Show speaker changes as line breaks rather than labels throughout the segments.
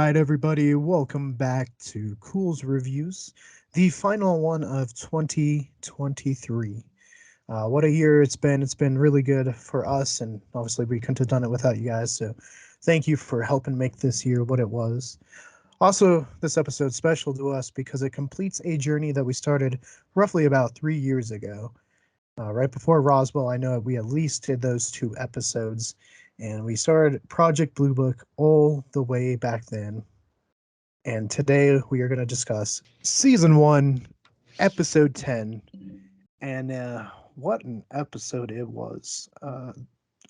right, everybody, welcome back to Cool's Reviews, the final one of 2023. What a year it's been. It's been really good for us, and obviously, we couldn't have done it without you guys. So, thank you for helping make this year what it was. Also, this episode's special to us because it completes a journey that we started roughly about 3 years ago. Right before Roswell, I know we at least did those two episodes, and we started Project Blue Book all the way back then. And today we are going to discuss Season 1, Episode 10. And what an episode it was.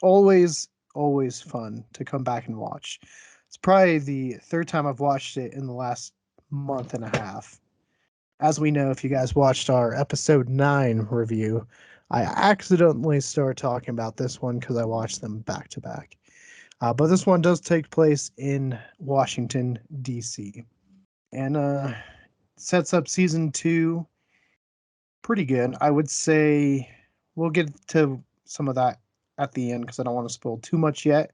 Always, always fun to come back and watch. It's probably the third time I've watched it in the last month and a half. As we know, if you guys watched our Episode 9 review, I accidentally started talking about this one because I watched them back to back. But this one does take place in Washington, D.C. And sets up season 2 pretty good. I would say we'll get to some of that at the end because I don't want to spoil too much yet.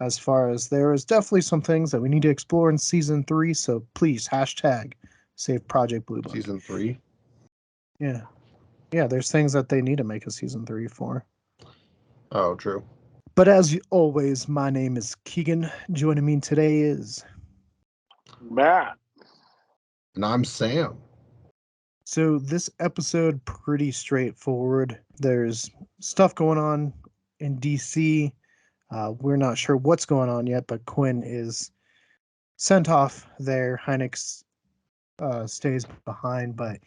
As far as there is definitely some things that we need to explore in season 3, so please hashtag save Project Blue Book.
Season 3?
Yeah. Yeah, there's things that they need to make a season 3 for.
Oh, true.
But as always, my name is Keegan. Joining me today is
Matt.
And I'm Sam.
So this episode pretty straightforward. There's stuff going on in DC. We're not sure what's going on yet, but Quinn is sent off there. Hynix stays behind, but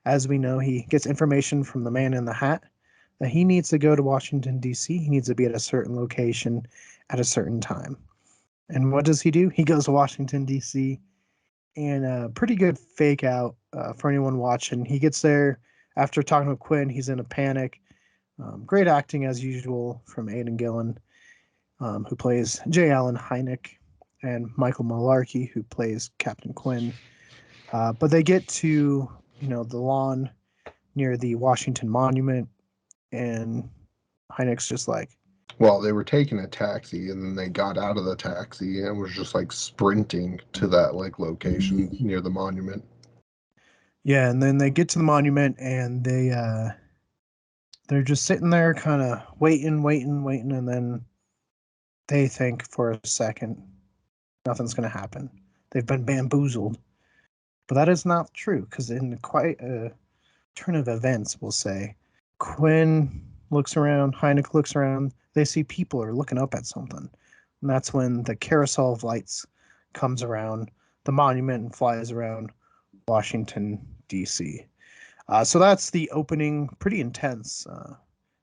as we know, he gets information from the man in the hat that he needs to go to Washington, D.C. He needs to be at a certain location at a certain time. And what does he do? He goes to Washington, D.C., and a pretty good fake out for anyone watching. He gets there after talking with Quinn. He's in a panic. Great acting as usual from Aidan Gillen, who plays J. Allen Hynek, and Michael Malarkey, who plays Captain Quinn. But they get to the lawn near the Washington Monument, and Hynek's just like,
well, they were taking a taxi, and then they got out of the taxi and was just like sprinting to that like location near the monument.
Yeah, and then they get to the monument, and they're just sitting there, kind of waiting, and then they think for a second nothing's going to happen. They've been bamboozled, but that is not true because in quite a turn of events, we'll say, Quinn looks around, Hynek looks around. They see people are looking up at something, and that's when the carousel of lights comes around the monument and flies around Washington, D.C. So that's the opening, pretty intense.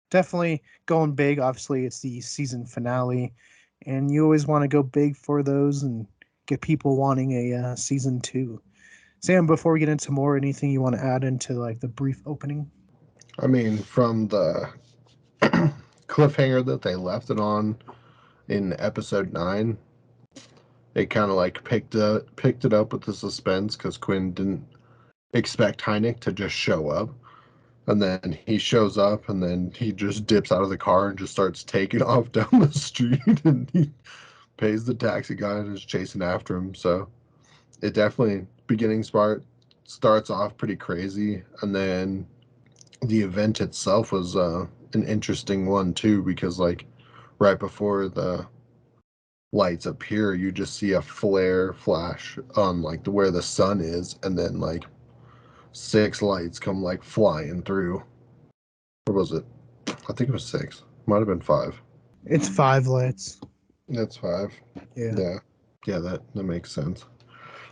Definitely going big. Obviously, it's the season finale, and you always want to go big for those and get people wanting a season 2. Sam, before we get into more, anything you want to add into like the brief opening?
I mean, from the cliffhanger that they left it on in episode 9, it kind of like picked it up with the suspense because Quinn didn't expect Hynek to just show up. And then he shows up, and then he just dips out of the car and just starts taking off down the street, and he pays the taxi guy and is chasing after him. So it definitely, beginning starts off pretty crazy, and then the event itself was an interesting one too, because like right before the lights appear, you just see a flare flash on like where the sun is, and then like 6 lights come like flying through. Or was it? I think it was 6. Might have been 5.
It's 5 lights.
That's 5.
Yeah.
Yeah, that makes sense.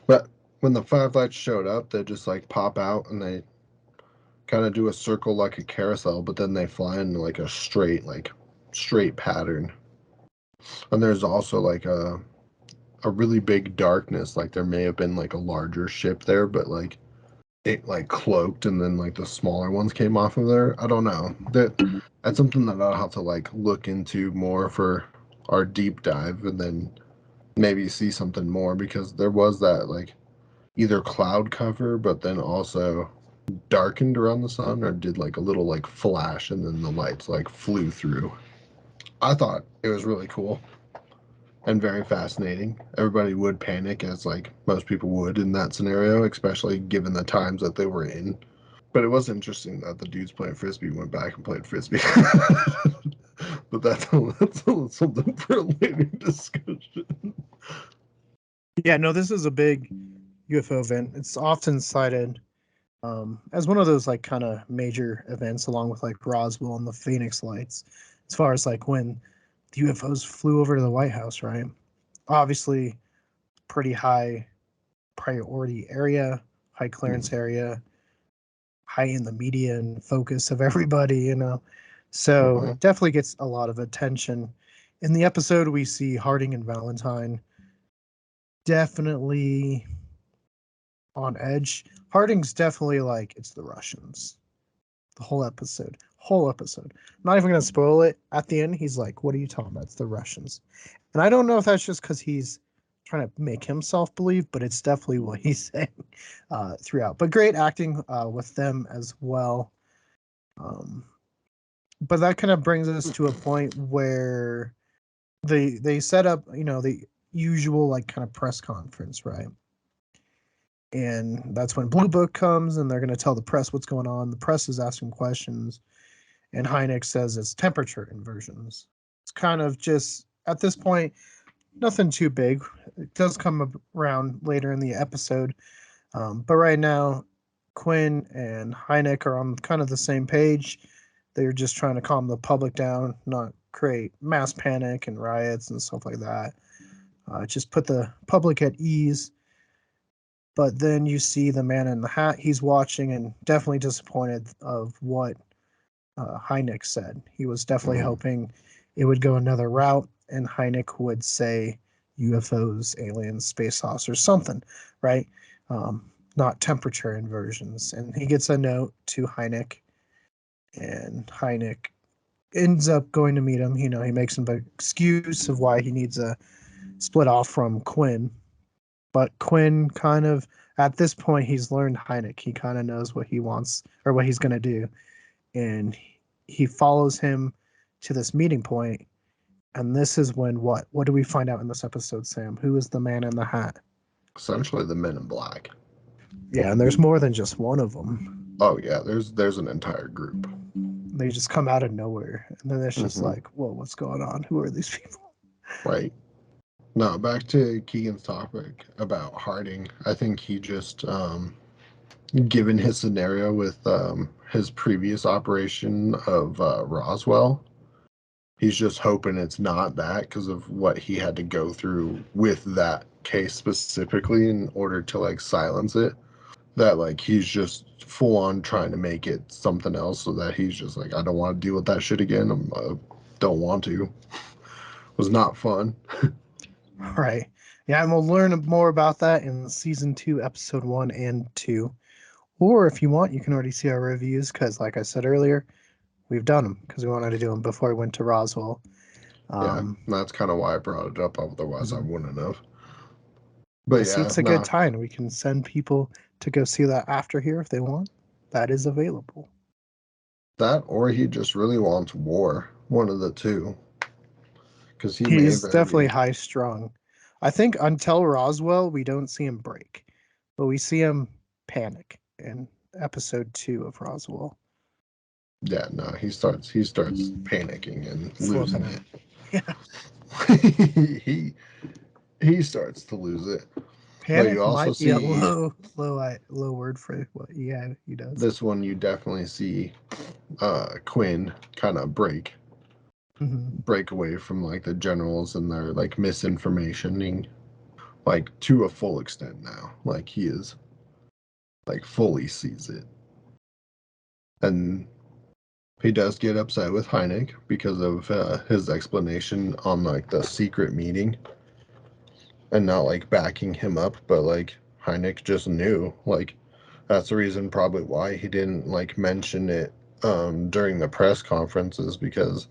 But when the 5 lights showed up, they just like pop out and they kind of do a circle like a carousel, but then they fly in like a straight pattern. And there's also like a really big darkness, like there may have been like a larger ship there, but like it like cloaked, and then like the smaller ones came off of there. I don't know. That's something that I'll have to like look into more for our deep dive, and then maybe see something more, because there was that like either cloud cover, but then also darkened around the sun, or did like a little like flash, and then the lights like flew through. I thought it was really cool. and very fascinating. Everybody would panic, as like most people would in that scenario, especially given the times that they were in. But it was interesting that the dudes playing frisbee went back and played frisbee. But that's something for a later discussion.
Yeah, no, this is a big UFO event. It's often cited as one of those like kind of major events, along with like Roswell and the Phoenix Lights, as far as like when the UFOs flew over to the White House, right? Obviously, pretty high priority area, high clearance area, high in the media and focus of everybody, you know. So it definitely gets a lot of attention. In the episode, we see Harding and Valentine definitely on edge. Harding's definitely like, it's the Russians. The whole episode. Whole episode. Not even gonna spoil it. At the end, he's like, what are you talking about? It's the Russians. And I don't know if that's just because he's trying to make himself believe, but it's definitely what he's saying throughout. But great acting with them as well. But that kind of brings us to a point where they set up, you know, the usual like kind of press conference, right? And that's when Blue Book comes and they're going to tell the press what's going on. The press is asking questions, and Hynek says it's temperature inversions. It's kind of just at this point nothing too big. It does come around later in the episode, but right now Quinn and Hynek are on kind of the same page. They're just trying to calm the public down, not create mass panic and riots and stuff like that. Just put the public at ease. But then you see the man in the hat. He's watching and definitely disappointed of what Hynek said. He was definitely hoping it would go another route, and Hynek would say UFOs, aliens, space saucers, something, right? Not temperature inversions. And he gets a note to Hynek, and Hynek ends up going to meet him. You know, he makes an excuse of why he needs a split off from Quinn. But Quinn kind of, at this point, he's learned Hynek. He kind of knows what he wants or what he's going to do. And he follows him to this meeting point. And this is when what? What do we find out in this episode, Sam? Who is the man in the hat?
Essentially, the Men in Black.
Yeah, and there's more than just one of them.
Oh yeah, there's an entire group.
They just come out of nowhere, and then it's just like, whoa, what's going on? Who are these people?
Right. No, back to Keegan's topic about Harding. I think he just, given his scenario with his previous operation of Roswell, he's just hoping it's not that because of what he had to go through with that case specifically in order to like silence it. That like he's just full on trying to make it something else so that he's just like, I don't want to deal with that shit again. Don't want to. It was not fun.
Right. Yeah, and we'll learn more about that in season 2, episode 1 and 2. Or if you want, you can already see our reviews because, like I said earlier, we've done them because we wanted to do them before we went to Roswell.
Yeah, that's kind of why I brought it up. Otherwise, I wouldn't have. But
See, it's a good time. We can send people to go see that after here if they want. That is available.
That, or he just really wants war. One of the two. Because
He's definitely high strung. I think until Roswell, we don't see him break, but we see him panic in episode 2 of Roswell.
Yeah, no, he starts panicking and losing it.
Yeah.
he starts to lose it.
Panic you also might be a low word for what he does.
This one you definitely see Quinn kind of break away from like the generals and their like misinformation, like to a full extent now. Like he is like fully sees it. And he does get upset with Hynek because of his explanation on like the secret meeting and not like backing him up, but like Hynek just knew. Like that's the reason probably why he didn't like mention it during the press conferences, because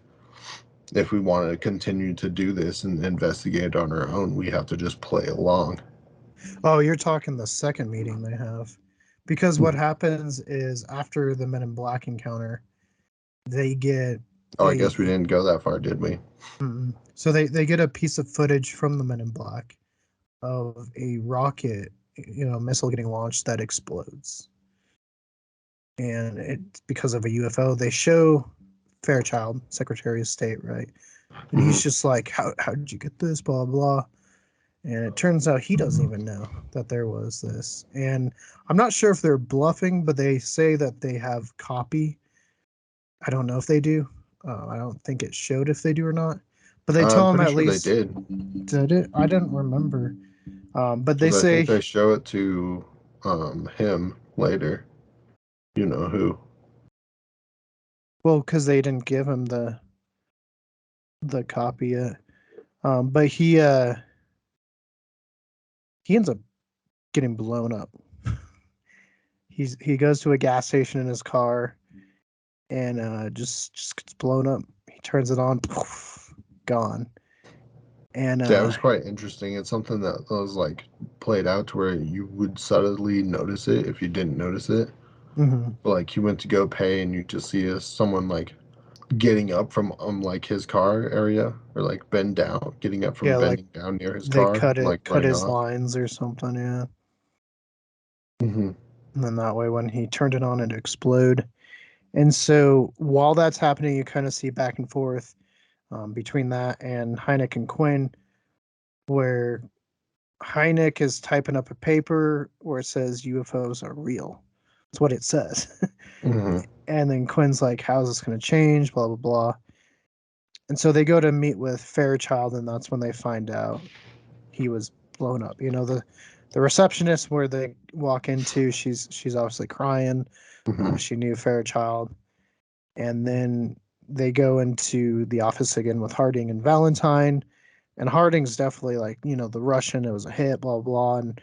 if we wanted to continue to do this and investigate on our own, we have to just play along.
Oh, you're talking the second meeting they have. Because what happens is after the Men in Black encounter, they get
Oh, I
they
guess we didn't go that far, did we?
so they get a piece of footage from the Men in Black of a rocket, missile getting launched that explodes, and it's because of a UFO. They show Fairchild, Secretary of State, right, and he's just like, how did you get this, blah blah. And it turns out he doesn't even know that there was this. And I'm not sure if they're bluffing, but they say that they have copy. I don't know if they do. I don't think it showed if they do or not. But they
I'm
tell him
pretty
at
sure
least.
they did.
Did it? I didn't remember. But they
Because I think
say,
they show it to him later. You know who.
well, because they didn't give him the copy yet. But he ends up getting blown up. He goes to a gas station in his car and just gets blown up. He turns it on, poof, gone. And
Yeah, it was quite interesting. It's something that was like played out to where you would subtly notice it if you didn't notice it.
mhm.
But, like you went to go pay and you just see someone like getting up from like his car area or like bend down, getting up from
Yeah, like
bending down near his
they
car and like
cut
running
his
off.
lines or something, yeah.
Hmm.
And then that way, when he turned it on, it explode. And so while that's happening, you kind of see back and forth between that and Hynek and Quinn, where Hynek is typing up a paper where it says UFOs are real. That's what it says.
Hmm.
And then Quinn's like, how's this going to change? Blah, blah, blah. And so they go to meet with Fairchild, and that's when they find out he was blown up. The receptionist where they walk into, she's obviously crying.
Hmm.
She knew Fairchild. And then they go into the office again with Harding and Valentine. And Harding's definitely like, the Russian, it was a hit, blah, blah. And,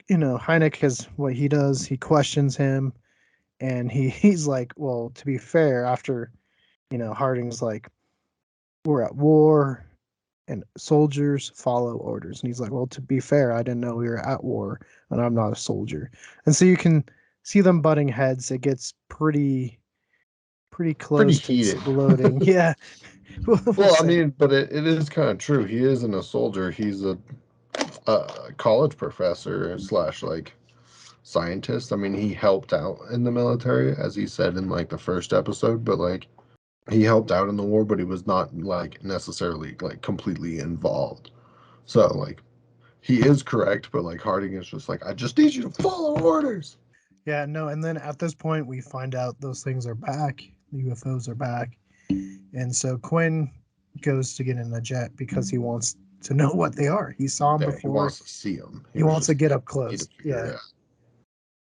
Hynek has what he does. He questions him. And he's like, well, to be fair, after, Harding's like, we're at war and soldiers follow orders. And he's like, well, to be fair, I didn't know we were at war and I'm not a soldier. And so you can see them butting heads. It gets pretty
Pretty
close to
heated.
exploding. Yeah. We'll
Well, I
say.
mean, but it is kind of true. He isn't a soldier. He's a college professor slash like scientist. I mean, he helped out in the military, as he said in like the first episode, but like he helped out in the war, but he was not like necessarily like completely involved. So like he is correct, but like Harding is just like, I just need you to follow orders.
Yeah, no, and then at this point we find out those things are back. The UFOs are back. And so Quinn goes to get in a jet because he wants to know what they are. He saw them
Yeah, he
before.
wants to see them. He
He
was
wants to
just
get up
need to
close.
figure
Yeah.
it out.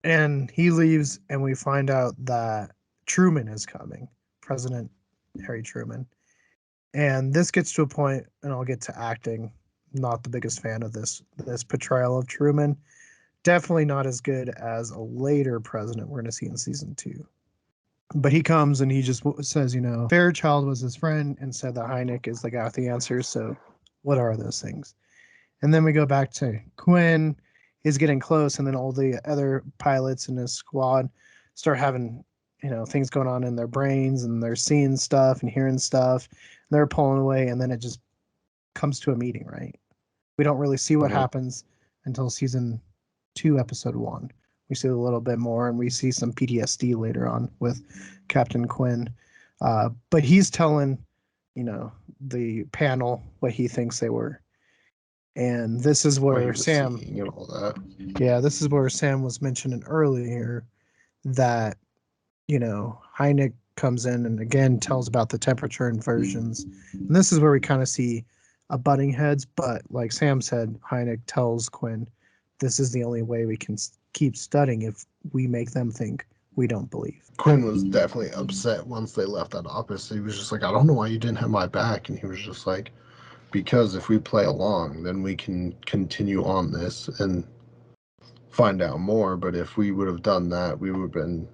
And he leaves and we find out that Truman is coming. President Harry Truman. And this gets to a point, and I'll get to acting. Not the biggest fan of this portrayal of Truman. Definitely not as good as a later president we're going to see in season 2. But he comes and he just says, Fairchild was his friend and said that Hynek is the guy with the answers. So, what are those things? And then we go back to Quinn. He's getting close, and then all the other pilots in his squad start having, things going on in their brains, and they're seeing stuff and hearing stuff. And they're pulling away, and then it just comes to a meeting, right? We don't really see what
Mhm.
happens until season 2, episode 1. We see a little bit more, and we see some PTSD later on with Captain Quinn. But he's telling, the panel what he thinks they were. And this is
What he
where
was
Sam,
seeing and all that.
yeah, this is where Sam was mentioning earlier that, Hynek comes in and again tells about the temperature inversions. And this is where we kind of see a butting heads. But like Sam said, Hynek tells Quinn, this is the only way we can keep studying if we make them think we don't believe.
Quinn was definitely upset once they left that office. He was just like, I don't know why you didn't have my back. And he was just like, because if we play along, then we can continue on this and find out more. But if we would have done that, we would have been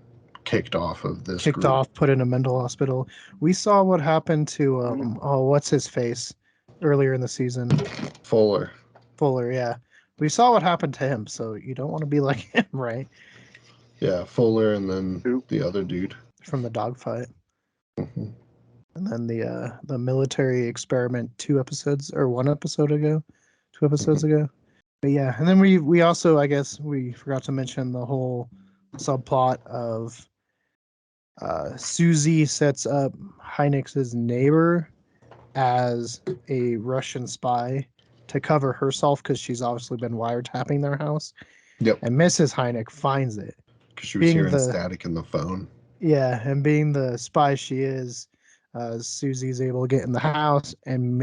kicked off of this
Kicked
group.
off, put in a mental hospital. We saw what happened to what's his face earlier in the season.
Fuller.
Fuller, yeah. We saw what happened to him, so you don't want to be like him, right?
Yeah, Fuller and then
Who?
the other dude.
From the dogfight.
Hmm.
And then the military experiment 2 episodes ago, 2 episodes ago. But yeah, and then we also, I guess we forgot to mention the whole subplot of Susie sets up Hynix's neighbor as a Russian spy to cover herself because she's obviously been wiretapping their house.
Yep.
And Mrs. Hynek finds it.
Because she was hearing static in the phone.
Yeah, and being the spy she is, Susie's able to get in the house and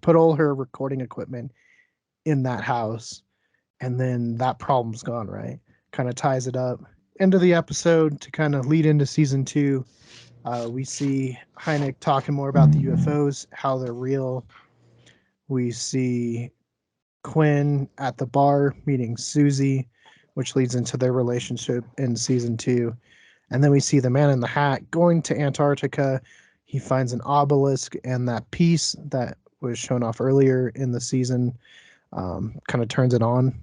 put all her recording equipment in that house, and then that problem's gone, right? Kind of ties it up. End of the episode to kind of lead into season 2. We see Hynek talking more about the UFOs, how they're real. We see Quinn at the bar meeting Susie, which leads into their relationship in season 2. And then we see the man in the hat going to Antarctica. He finds an obelisk, and that piece that was shown off earlier in the season kind of turns it on.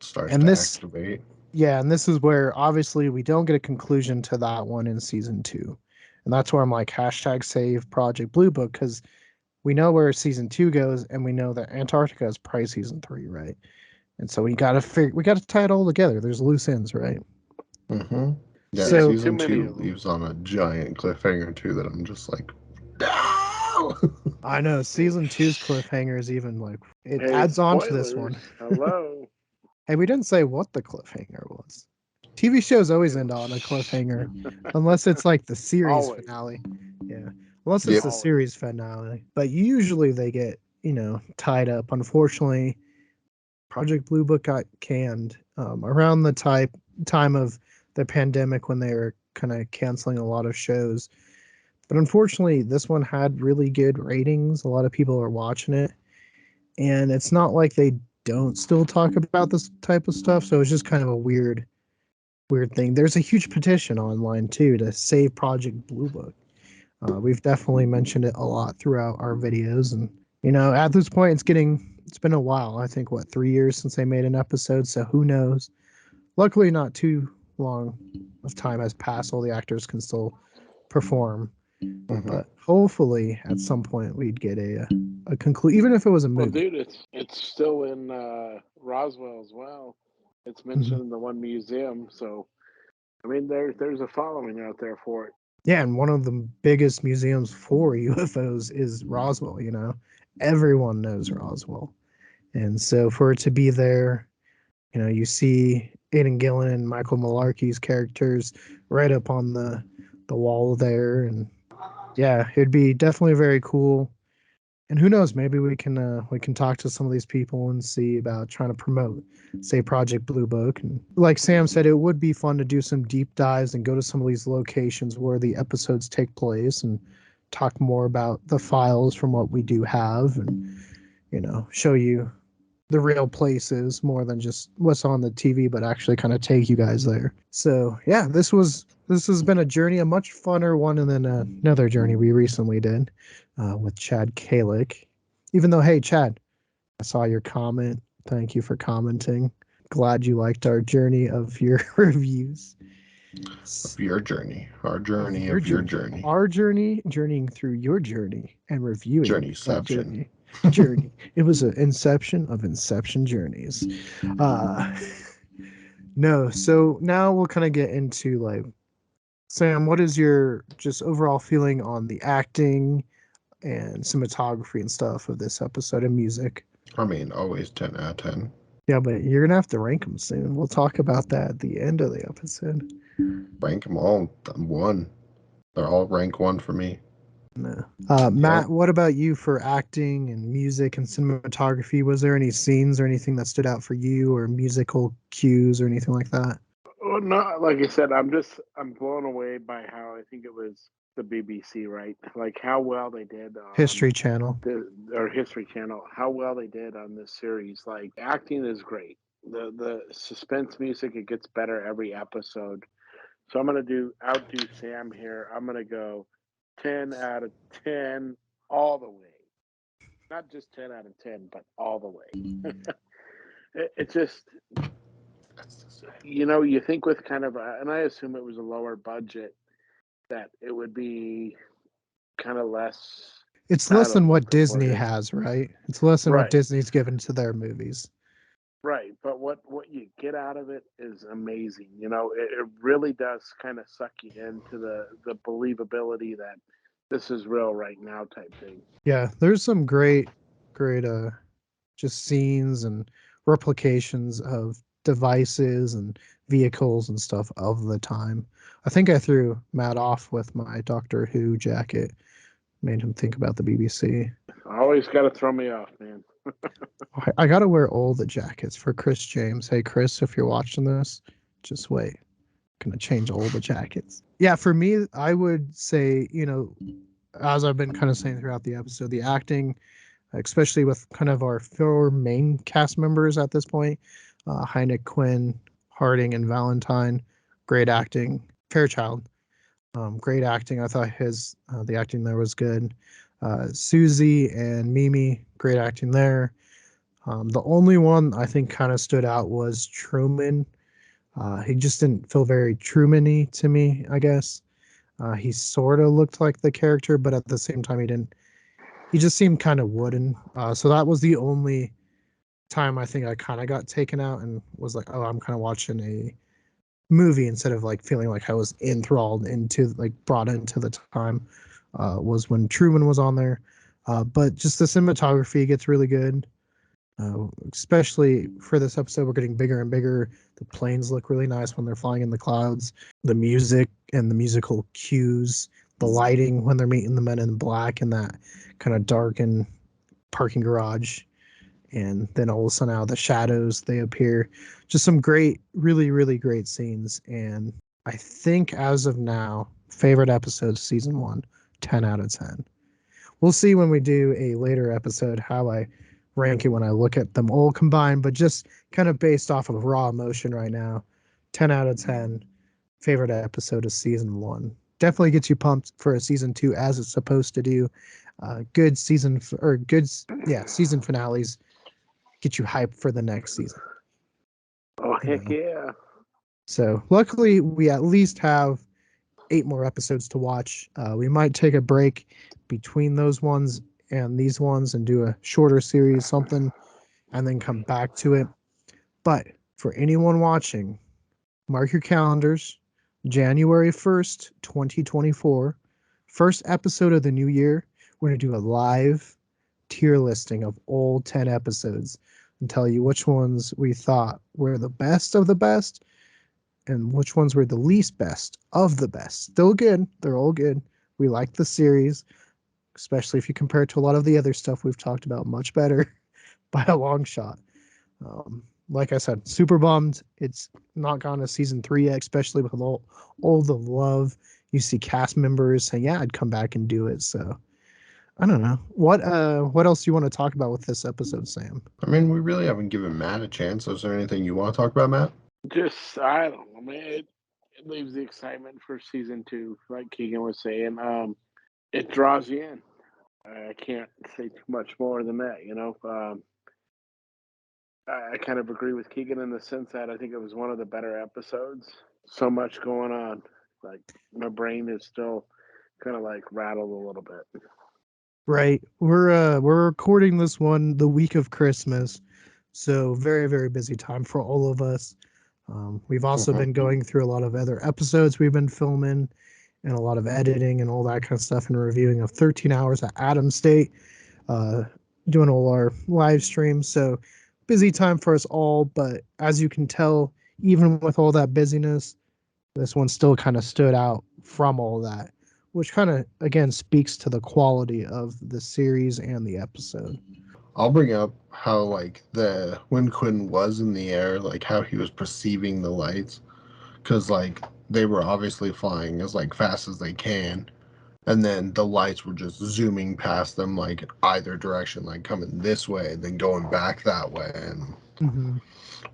Starts
and
to
this,
activate.
yeah, and this is where obviously we don't get a conclusion to that one in season 2. And that's where I'm like, hashtag save Project Blue Book, because we know where season 2 goes, and we know that Antarctica is probably season 3, right? And so we gotta tie it all together. There's loose ends, right?
Mm-hmm. Yeah,
So-
season
Too many
2
of them.
leaves on a giant cliffhanger too that I'm just like, no!
I know season 2's cliffhanger is even like it
Hey,
adds on to this
spoilers.
one.
Hello.
Hey, we didn't say what the cliffhanger was. TV shows always end on a cliffhanger, unless it's like the series
Always.
finale. Yeah, unless it's
Yep.
the series finale. But usually they get tied up. Unfortunately, Project Blue Book got canned around the time of the pandemic when they were kind of canceling a lot of shows. But unfortunately, this one had really good ratings. A lot of people are watching it, and it's not like they don't still talk about this type of stuff. So it's just kind of a weird thing. There's a huge petition online too to save Project Blue Book. We've definitely mentioned it a lot throughout our videos, and at this point, it's been a while. I think 3 years since they made an episode, so who knows? Luckily, not too long of time has passed. All the actors can still perform,
Mhm.
but hopefully, at some point, we'd get a conclusion, even if it was a
Well,
movie.
dude, it's still in Roswell as well. It's mentioned in the one museum, so I mean, there's a following out there for it.
Yeah, and one of the biggest museums for UFOs is Roswell. Everyone knows Roswell, and so for it to be there, you see Aidan Gillen and Michael Malarkey's characters right up on the wall there, and yeah, it'd be definitely very cool. And who knows, maybe we can talk to some of these people and see about trying to promote, say, Project Blue Book. And like Sam said, it would be fun to do some deep dives and go to some of these locations where the episodes take place and talk more about the files from what we do have, and show you the real places more than just what's on the TV, but actually kind of take you guys there. So yeah, this has been a journey, a much funner one than another journey we recently did with Chad Kalick. Even though, hey Chad, I saw your comment. Thank you for commenting. Glad you liked our journey of your reviews.
Of your journey. Our journey of your journey.
Our journey, journeying through your journey and reviewing that
Journeyception.
journey. It was an inception of Inception journeys. No, so now we'll kind of get into like, Sam, what is your just overall feeling on the acting and cinematography and stuff of this episode and music?
I mean, always 10 out of 10.
Yeah, but you're gonna have to rank them soon. We'll talk about that at the end of the episode.
Rank them all 1. They're all rank 1 for me.
No. Matt, what about you for acting and music and cinematography? Was there any scenes or anything that stood out for you, or musical cues or anything like that?
Well, no, like I said, I'm blown away by how I think it was the BBC, right? Like how well they did on
History Channel.
or History Channel, how well they did on this series. Like acting is great. The suspense music, it gets better every episode. So I'm gonna outdo Sam here. I'm gonna go 10 out of 10 all the way. Not just 10 out of 10, but all the way. It just, you think with kind of, and I assume it was a lower budget, that it would be kind of less.
It's
I
less
don't
than
know
what
what the word
Disney
is.
has, right? It's less than what
Right,
Disney's given to their movies.
right. But what you get out of it is amazing. You know, it really does kind of suck you into the believability that this is real right now type thing.
Yeah, there's some great just scenes and replications of devices and vehicles and stuff of the time. I think I threw Matt off with my Doctor Who jacket, made him think about the BBC.
Always got to throw me off, man.
I gotta wear all the jackets for Chris James. Hey Chris, if you're watching this, just wait. Gonna change all the jackets. Yeah, for me, I would say, as I've been kind of saying throughout the episode, the acting, especially with kind of our four main cast members at this point, Hynek, Quinn, Harding, and Valentine, great acting. Fairchild, great acting. I thought the acting there was good. Susie and Mimi, great acting there. The only one I think kind of stood out was Truman. He just didn't feel very Truman-y to me, I guess. He sort of looked like the character, but at the same time, he didn't. He just seemed kind of wooden. So that was the only time I think I kind of got taken out and was like, oh, I'm kind of watching a movie instead of like feeling like I was enthralled into, like, brought into the time. Was when Truman was on there. But just the cinematography gets really good. Especially for this episode, we're getting bigger and bigger. The planes look really nice when they're flying in the clouds. The music and the musical cues, the lighting when they're meeting the men in black in that kind of darkened parking garage, and then all of a sudden out of the shadows they appear. Just some great, really, really great scenes. And I think as of now, favorite episode season 1, 10 out of 10. We'll see when we do a later episode how I rank it when I look at them all combined, but just kind of based off of raw emotion right now, 10 out of 10. Favorite episode of season 1. Definitely gets you pumped for a season 2 as it's supposed to do. Good season season finales get you hyped for the next season.
Oh heck yeah!
So luckily we at least have 8 more episodes to watch. We might take a break between those ones and these ones and do a shorter series, something, and then come back to it. But for anyone watching, mark your calendars. January 1st, 2024, first episode of the new year. We're going to do a live tier listing of all 10 episodes and tell you which ones we thought were the best of the best and which ones were the least best of the best. Still good. They're all good. We like the series, especially if you compare it to a lot of the other stuff we've talked about. Much better by a long shot. Like I said, super bummed it's not gone to season 3 yet, especially with all the love you see cast members saying, yeah, I'd come back and do it. So I don't know. What else do you want to talk about with this episode, Sam?
I mean, we really haven't given Matt a chance. Is there anything you want to talk about, Matt?
Just I don't know, man. It leaves the excitement for season 2, like Keegan was saying. It draws you in. I can't say too much more than that. I kind of agree with Keegan in the sense that I think it was one of the better episodes. So much going on. Like my brain is still kind of like rattled a little bit.
Right. We're recording this one the week of Christmas. So very, very busy time for all of us. We've also been going through a lot of other episodes we've been filming and a lot of editing and all that kind of stuff and reviewing of 13 Hours at Adam State, doing all our live streams. So busy time for us all. But as you can tell, even with all that busyness, this one still kind of stood out from all that, which kind of, again, speaks to the quality of the series and the episode.
I'll bring up how, like, when Quinn was in the air, like how he was perceiving the lights, because like they were obviously flying as like fast as they can, and then the lights were just zooming past them like either direction, like coming this way, then going back that way, and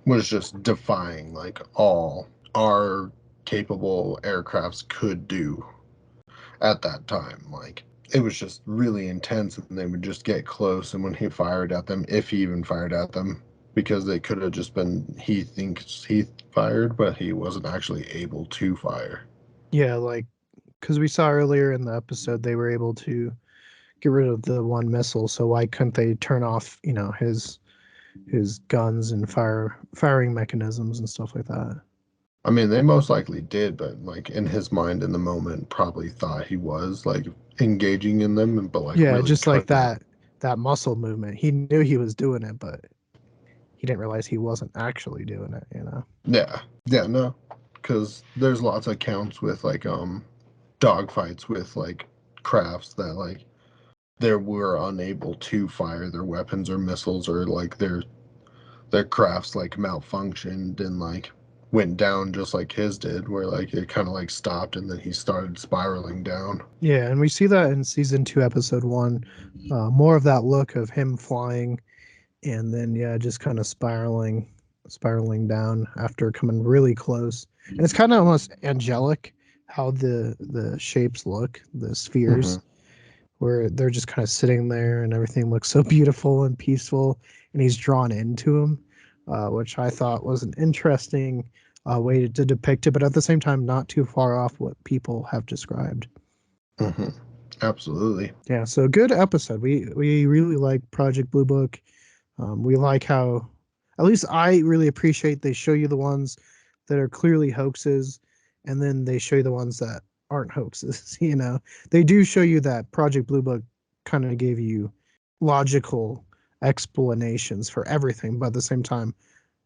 was just defying like all our capable aircrafts could do at that time. Like it was just really intense, and they would just get close. And when he fired at them, if he even fired at them, because they could have just been he thinks he fired, but he wasn't actually able to fire.
Yeah, like because we saw earlier in the episode they were able to get rid of the one missile, so why couldn't they turn off, his guns and firing mechanisms and stuff like that?
I mean, they most likely did, but like in his mind in the moment, probably thought he was like engaging in them, but like
Yeah,
really
just like
couldn't.
that muscle movement. He knew he was doing it, but he didn't realize he wasn't actually doing it.
Yeah, no, because there's lots of accounts with like dogfights with like crafts that like they were unable to fire their weapons or missiles, or like their crafts like malfunctioned and like went down just like his did, where like it kind of like stopped and then he started spiraling down.
Yeah, and we see that in season 2, episode 1. More of that look of him flying, and then yeah, just kind of spiraling down after coming really close. And it's kind of almost angelic how the shapes look, the spheres, where they're just kind of sitting there and everything looks so beautiful and peaceful, and he's drawn into him, which I thought was an interesting way to depict it, but at the same time, not too far off what people have described.
Mm-hmm. Absolutely.
Yeah, so good episode. We really like Project Blue Book. We like how, at least I really appreciate they show you the ones that are clearly hoaxes, and then they show you the ones that aren't hoaxes. They do show you that Project Blue Book kind of gave you logical explanations for everything, but at the same time,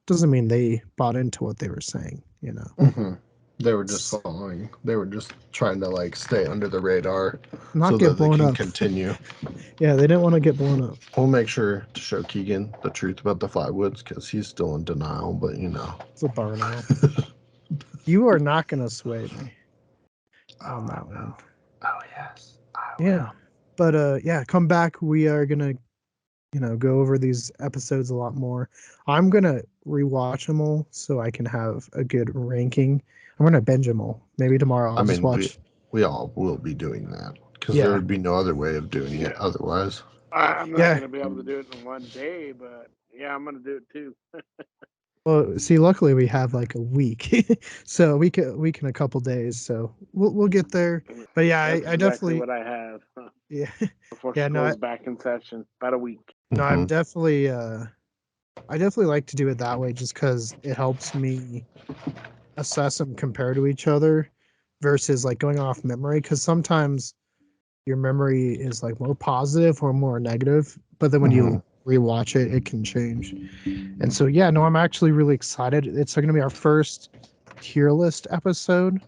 doesn't mean they bought into what they were saying.
Mm-hmm. They were just following. They were just trying to like stay under the radar
Not
so
get
that they
blown
can
up.
continue.
Yeah, they didn't want to get blown up.
We'll make sure to show Keegan the truth about the Flywoods because he's still in denial, but
It's a burnout. You are not going to sway me on that one.
Oh yes.
Yeah. But yeah, come back. We are gonna, go over these episodes a lot more. I'm gonna rewatch them all so I can have a good ranking. I'm gonna binge them all. Maybe tomorrow I'll
I
just
mean,
watch.
we all will be doing that because
Yeah.
there would be no other way of doing it otherwise.
I'm not
Yeah.
going to be able to do it in one day, but yeah, I'm going to do it too.
Well, see, luckily we have like a week, so we can a couple days. So we'll get there. But yeah,
That's
I
exactly
definitely.
what I have
Yeah.
before
Yeah. No.
school's back in session. About a week.
No.
Mhm.
I definitely like to do it that way, just because it helps me assess them compared to each other versus like going off memory, because sometimes your memory is like more positive or more negative, but then when you rewatch it, it can change. And so yeah, no, I'm actually really excited. It's going to be our first tier list episode,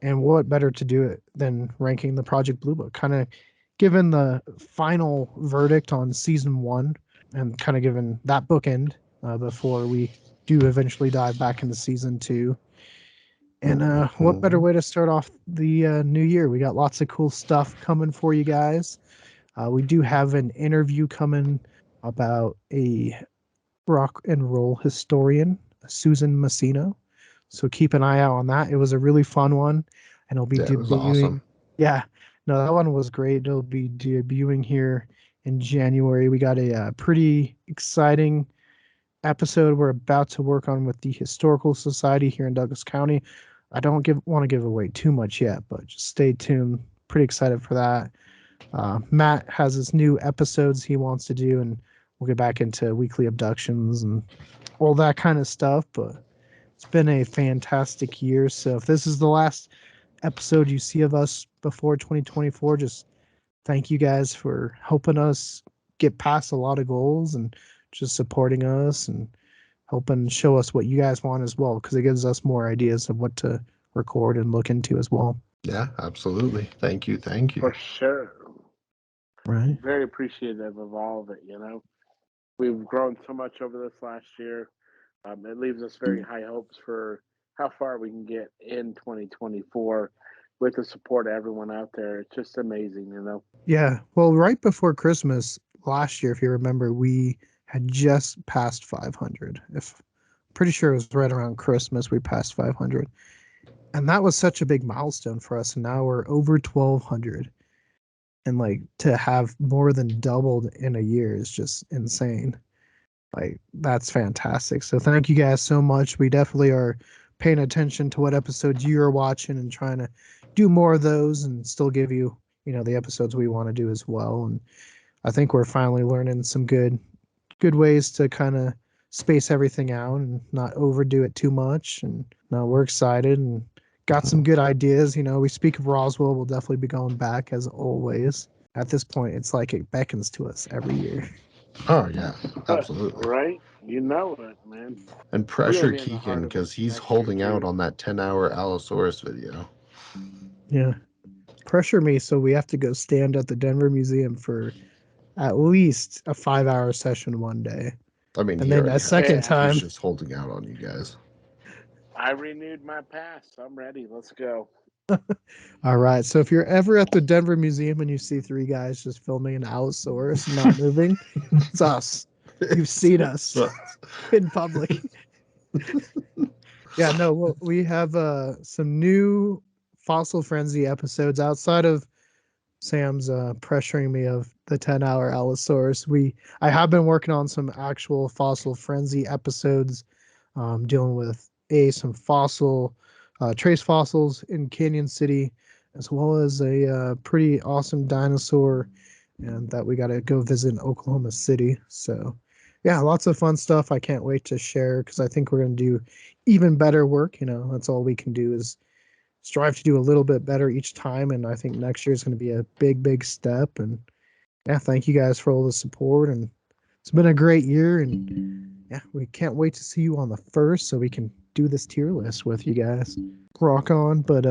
and what better to do it than ranking the Project Blue Book, kind of given the final verdict on season 1 and kind of given that bookend before we do eventually dive back into season 2. And what better way to start off the new year? We got lots of cool stuff coming for you guys. We do have an interview coming about a rock and roll historian, Susan Massino. So keep an eye out on that. It was a really fun one, and it'll be
Yeah, it was
debuting.
awesome.
Yeah, no, that one was great. It'll be debuting here in January. We got a pretty exciting episode we're about to work on with the Historical Society here in Douglas County. I don't want to give away too much yet, but just stay tuned. Pretty excited for that. Matt has his new episodes he wants to do, and we'll get back into weekly abductions and all that kind of stuff. But it's been a fantastic year. So if this is the last episode you see of us before 2024, just thank you guys for helping us get past a lot of goals and just supporting us and helping show us what you guys want as well, because it gives us more ideas of what to record and look into as well.
Yeah, absolutely. Thank you.
For sure.
Right.
Very appreciative of all of it, We've grown so much over this last year. It leaves us very high hopes for how far we can get in 2024 with the support of everyone out there. It's just amazing,
Yeah. Well, right before Christmas last year, if you remember, we had just passed 500. Pretty sure it was right around Christmas we passed 500. And that was such a big milestone for us. And now we're over 1,200. And like to have more than doubled in a year is just insane. Like that's fantastic. So thank you guys so much. We definitely are paying attention to what episodes you are watching and trying to do more of those and still give you, the episodes we want to do as well. And I think we're finally learning some good ways to kind of space everything out and not overdo it too much. And no, we're excited and got some good ideas. We speak of Roswell. We'll definitely be going back as always. At this point, it's like it beckons to us every year.
Oh yeah, absolutely.
Right? You know it, man.
And
We're gonna
pressure
be in the heart
Keegan
of
because
it
he's
next year,
holding out
too.
on that 10-hour Allosaurus video.
Yeah. Pressure me so we have to go stand at the Denver Museum for at least a 5-hour session one day.
I mean,
And
he
then
already
a second
has.
time.
He's just holding out on you guys.
I renewed my pass. I'm ready. Let's go.
All right. So if you're ever at the Denver Museum and you see three guys just filming an Allosaurus not moving, it's us. You've seen us in public. Yeah, no, we have some new Fossil Frenzy episodes outside of Sam's pressuring me of the 10-hour Allosaurus. I have been working on some actual Fossil Frenzy episodes, dealing with some fossil trace fossils in Canyon City, as well as a pretty awesome dinosaur, and that we got to go visit in Oklahoma City. So, yeah, lots of fun stuff. I can't wait to share because I think we're going to do even better work. That's all we can do is strive to do a little bit better each time. And I think next year is going to be a big step. And yeah, thank you guys for all the support. And it's been a great year. And yeah, we can't wait to see you on the 1st so we can do this tier list with you guys. Rock on. But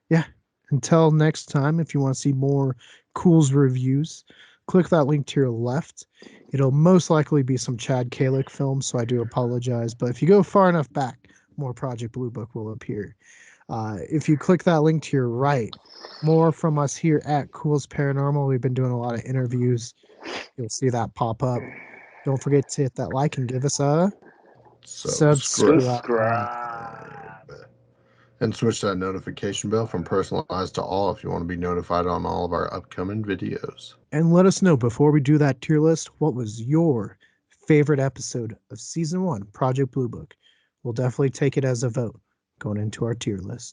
yeah, until next time, if you want to see more Cools reviews, click that link to your left. It'll most likely be some Chad Kalick films, so I do apologize. But if you go far enough back, more Project Blue Book will appear. If you click that link to your right, more from us here at Cools Paranormal. We've been doing a lot of interviews. You'll see that pop up. Don't forget to hit that like and give us a subscribe.
Subscribe.
And switch that notification bell from personalized to all if you want to be notified on all of our upcoming videos.
And let us know before we do that tier list, what was your favorite episode of Season 1, Project Blue Book? We'll definitely take it as a vote going into our tier list.